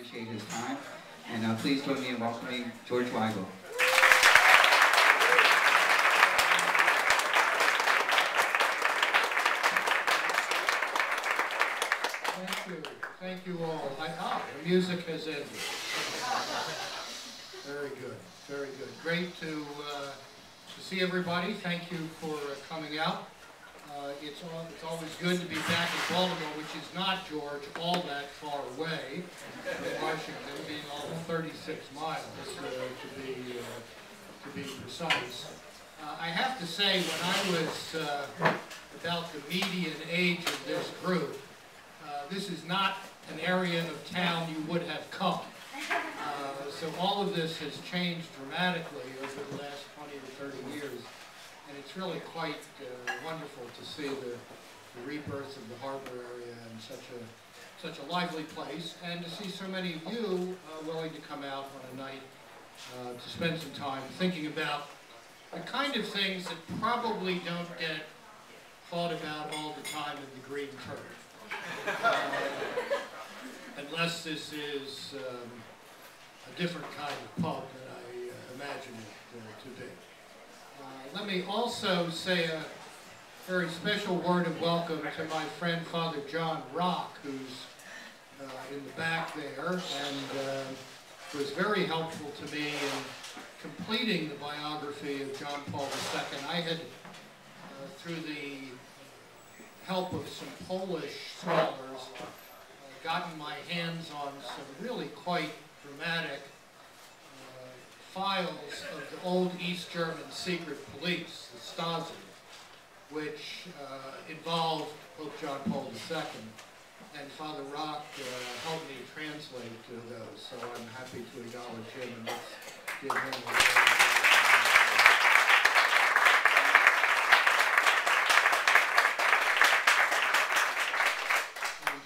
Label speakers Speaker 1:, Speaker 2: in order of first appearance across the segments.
Speaker 1: appreciate his time. And please join me in welcoming George Weigel.
Speaker 2: Thank you. Thank you all. The music has ended. Very good. Very good. Great to see everybody. Thank you for coming out. It's always good to be back in Baltimore, which is not, George, all that far away from Washington, being all 36 miles to be precise. I have to say, when I was about the median age of this group, this is not an area of town you would have come. So all of this has changed dramatically over the last 20 or 30 years. And it's really quite wonderful to see the rebirth of the harbor area in such a lively place, and to see so many of you willing to come out on a night to spend some time thinking about the kind of things that probably don't get thought about all the time in the green turf. Unless this is a different kind of pub than I imagine it to be. Let me also say a very special word of welcome to my friend Father John Rock, who's in the back there, and was very helpful to me in completing the biography of John Paul II. I had, through the help of some Polish scholars, gotten my hands on some really quite dramatic files of the old East German secret police, the Stasi, which involved Pope John Paul II, and Father Rock helped me translate those, so I'm happy to acknowledge him, and let's give him a round.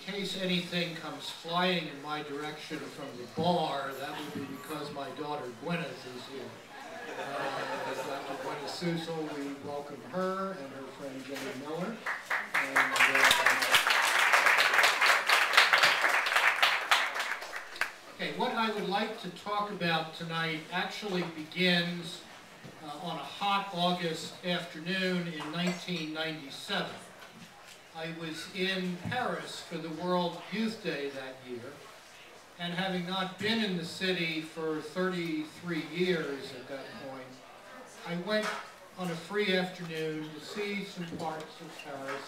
Speaker 2: In case anything comes flying in my direction from the bar, that would be because my daughter Gwyneth is here. Dr. Gwyneth Susel, we welcome her and her friend Jenny Miller. And, okay, what I would like to talk about tonight actually begins on a hot August afternoon in 1997. I was in Paris for the World Youth Day that year, and having not been in the city for 33 years at that point, I went on a free afternoon to see some parts of Paris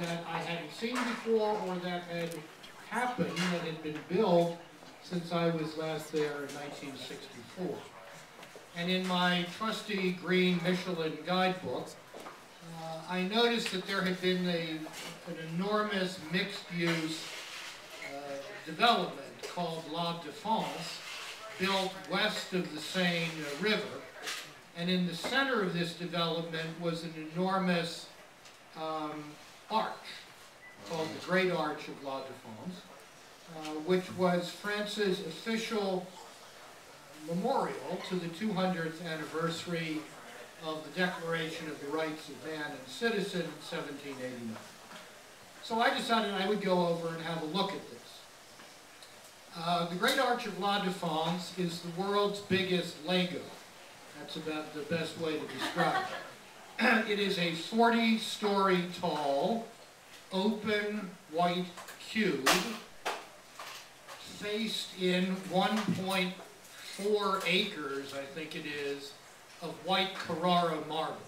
Speaker 2: that I hadn't seen before, or that had happened, that had been built since I was last there in 1964. And in my trusty green Michelin guidebook, I noticed that there had been an enormous mixed-use development called La Défense, built west of the Seine River. And in the center of this development was an enormous arch called the Great Arch of La Défense, which was France's official memorial to the 200th anniversary of the Declaration of the Rights of Man and Citizen in 1789. So I decided I would go over and have a look at this. The Great Arch of La Défense is the world's biggest Lego. That's about the best way to describe it. It is a 40-story tall, open white cube faced in 1.4 acres, I think it is, of white Carrara marble.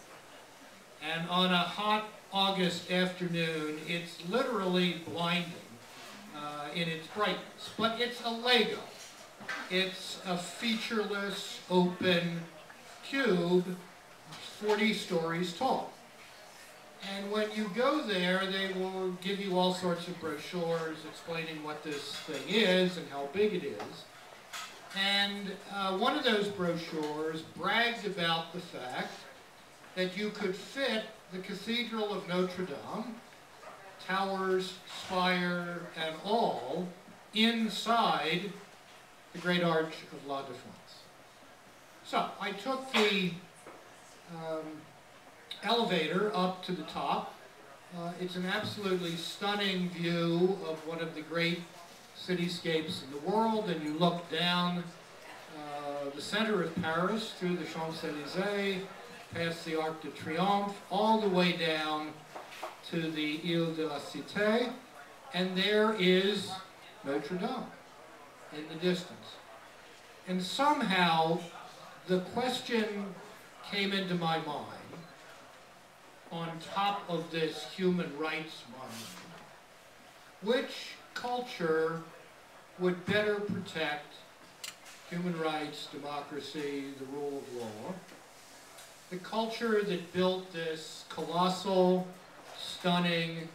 Speaker 2: And on a hot August afternoon, it's literally blinding in its brightness. But it's a Lego. It's a featureless, open cube 40 stories tall. And when you go there, they will give you all sorts of brochures explaining what this thing is and how big it is. And one of those brochures bragged about the fact that you could fit the Cathedral of Notre Dame, towers, spire, and all, inside the Great Arch of La Défense. So I took the elevator up to the top. It's an absolutely stunning view of one of the great cityscapes in the world, and you look down the center of Paris through the Champs-Élysées, past the Arc de Triomphe, all the way down to the Ile de la Cité, and there is Notre Dame in the distance. And somehow the question came into my mind, on top of this human rights monument, which culture would better protect human rights, democracy, the rule of law? The culture that built this colossal, stunning,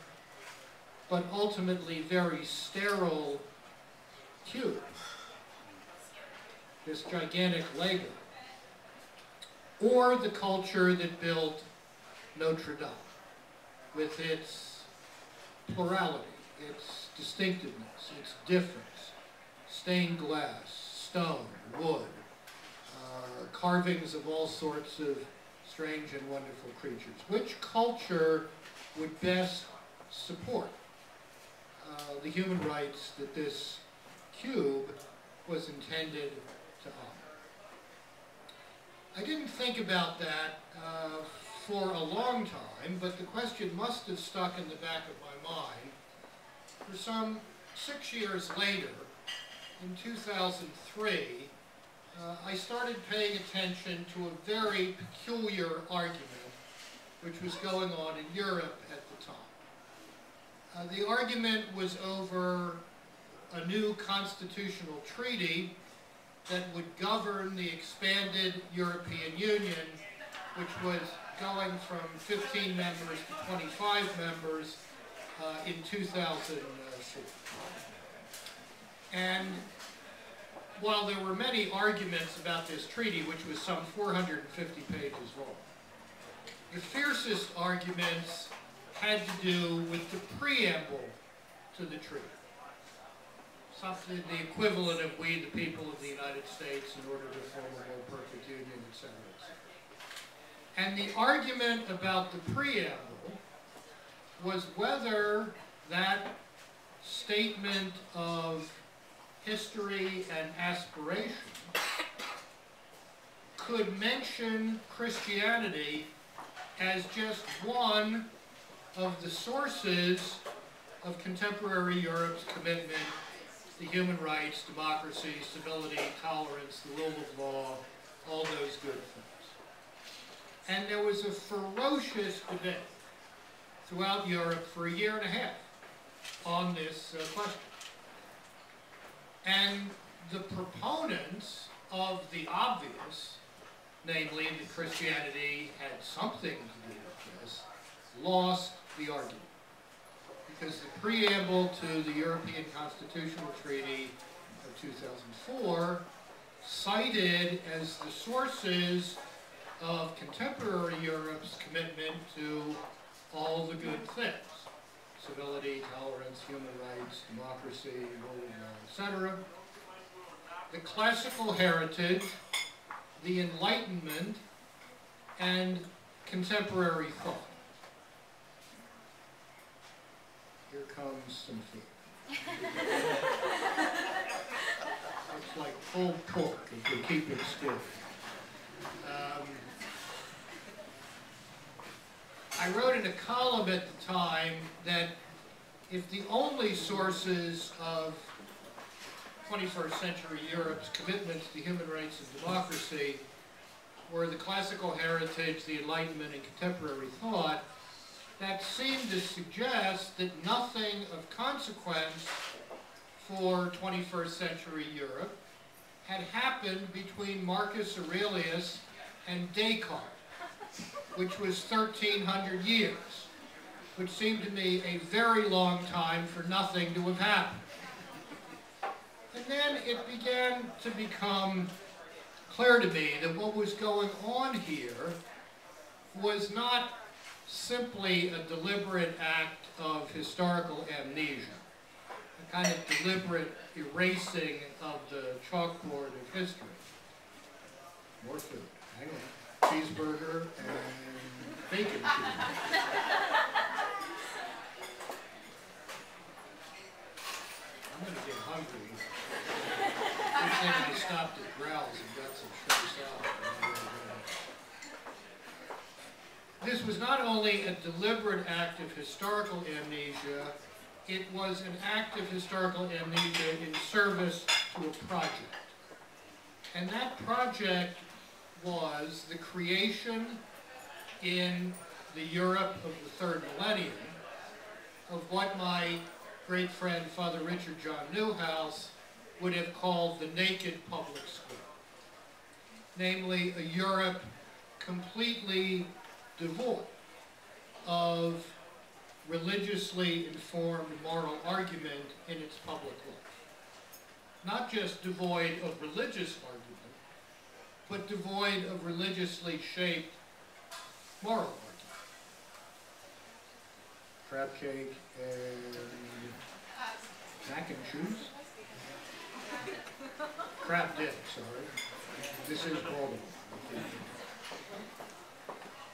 Speaker 2: but ultimately very sterile cube, this gigantic Lego, or the culture that built Notre Dame with its plurality, its distinctiveness, its difference, stained glass, stone, wood, carvings of all sorts of strange and wonderful creatures. Which culture would best support the human rights that this cube was intended to honor? I didn't think about that for a long time, but the question must have stuck in the back of my mind for some 6 years later. In 2003, I started paying attention to a very peculiar argument which was going on in Europe at the time. The argument was over a new constitutional treaty that would govern the expanded European Union, which was going from 15 members to 25 members in 2004. And while there were many arguments about this treaty, which was some 450 pages long, the fiercest arguments had to do with the preamble to the treaty. Something the equivalent of "we the people of the United States in order to form a more perfect union," etc. And the argument about the preamble was whether that statement of history and aspiration could mention Christianity as just one of the sources of contemporary Europe's commitment to human rights, democracy, civility, tolerance, the rule of law, all those good things. And there was a ferocious debate throughout Europe for a year and a half on this question. And the proponents of the obvious, namely that Christianity had something to do with this, lost the argument. Because the preamble to the European Constitutional Treaty of 2004 cited as the sources of contemporary Europe's commitment to all the good things: civility, tolerance, human rights, democracy, rule of law, etc. The classical heritage, the Enlightenment, and contemporary thought. Here comes some food. It's like pulled pork if we keep it still. I wrote in a column at the time that if the only sources of 21st century Europe's commitments to human rights and democracy were the classical heritage, the Enlightenment, and contemporary thought, that seemed to suggest that nothing of consequence for 21st century Europe had happened between Marcus Aurelius and Descartes, which was 1,300 years, which seemed to me a very long time for nothing to have happened. And then it began to become clear to me that what was going on here was not simply a deliberate act of historical amnesia, a kind of deliberate erasing of the chalkboard of history. More food. Hang on. Cheeseburger and bacon cheese. I'm going to get hungry. this was not only a deliberate act of historical amnesia, it was an act of historical amnesia in service to a project. And that project was the creation in the Europe of the third millennium of what my great friend Father Richard John Newhouse would have called the naked public school. Namely, a Europe completely devoid of religiously informed moral argument in its public life. Not just devoid of religious argument, but devoid of religiously shaped moral argument. Crab cake and mac and cheese? Crab dip, sorry. This is Baltimore.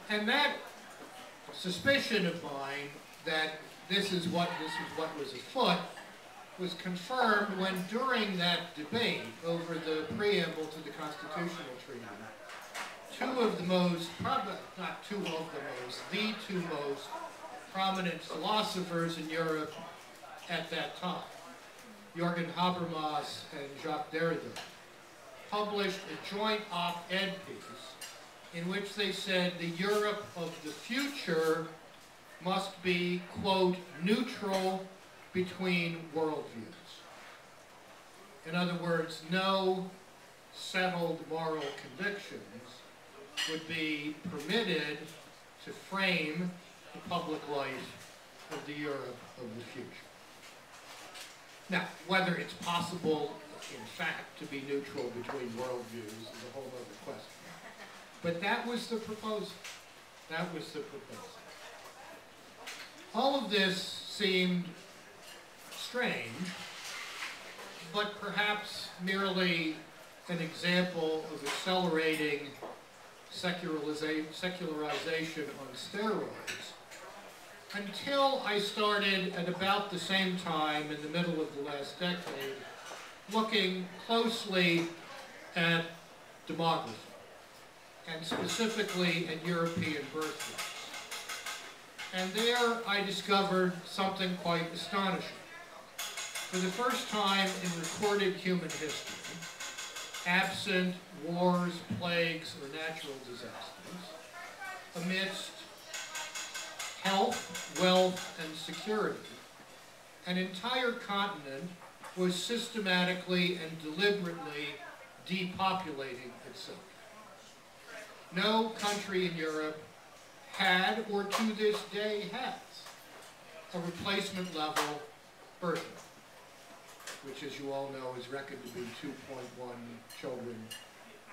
Speaker 2: And that suspicion of mine that this is what was afoot was confirmed when during that debate over the preamble to the Constitutional Treaty, the two most prominent philosophers in Europe at that time, Jürgen Habermas and Jacques Derrida, published a joint op-ed piece in which they said the Europe of the future must be, quote, neutral between worldviews. In other words, no settled moral convictions would be permitted to frame the public life of the Europe of the future. Now, whether it's possible, in fact, to be neutral between worldviews is a whole other question. But that was the proposal. That was the proposal. All of this seemed strange, but perhaps merely an example of accelerating secularization on steroids, until I started at about the same time in the middle of the last decade looking closely at demography, and specifically at European birth rates. And there I discovered something quite astonishing. For the first time in recorded human history, absent wars, plagues, or natural disasters, amidst health, wealth, and security, an entire continent was systematically and deliberately depopulating itself. No country in Europe had, or to this day has, a replacement level birth rate, which, as you all know, is reckoned to be 2.1 children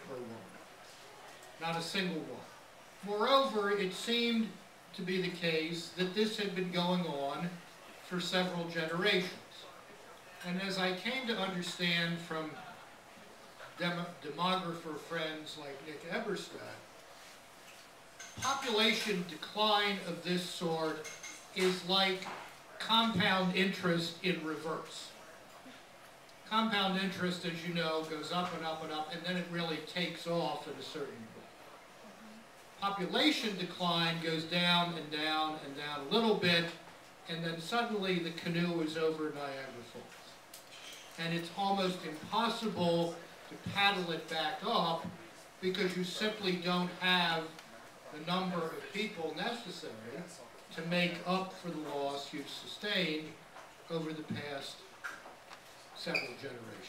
Speaker 2: per woman. Not a single one. Moreover, it seemed to be the case that this had been going on for several generations. And as I came to understand from demographer friends like Nick Eberstadt, population decline of this sort is like compound interest in reverse. Compound interest, as you know, goes up and up and up, and then it really takes off at a certain point. Population decline goes down and down and down a little bit, and then suddenly the canoe is over Niagara Falls. And it's almost impossible to paddle it back up because you simply don't have the number of people necessary to make up for the loss you've sustained over the past several generations.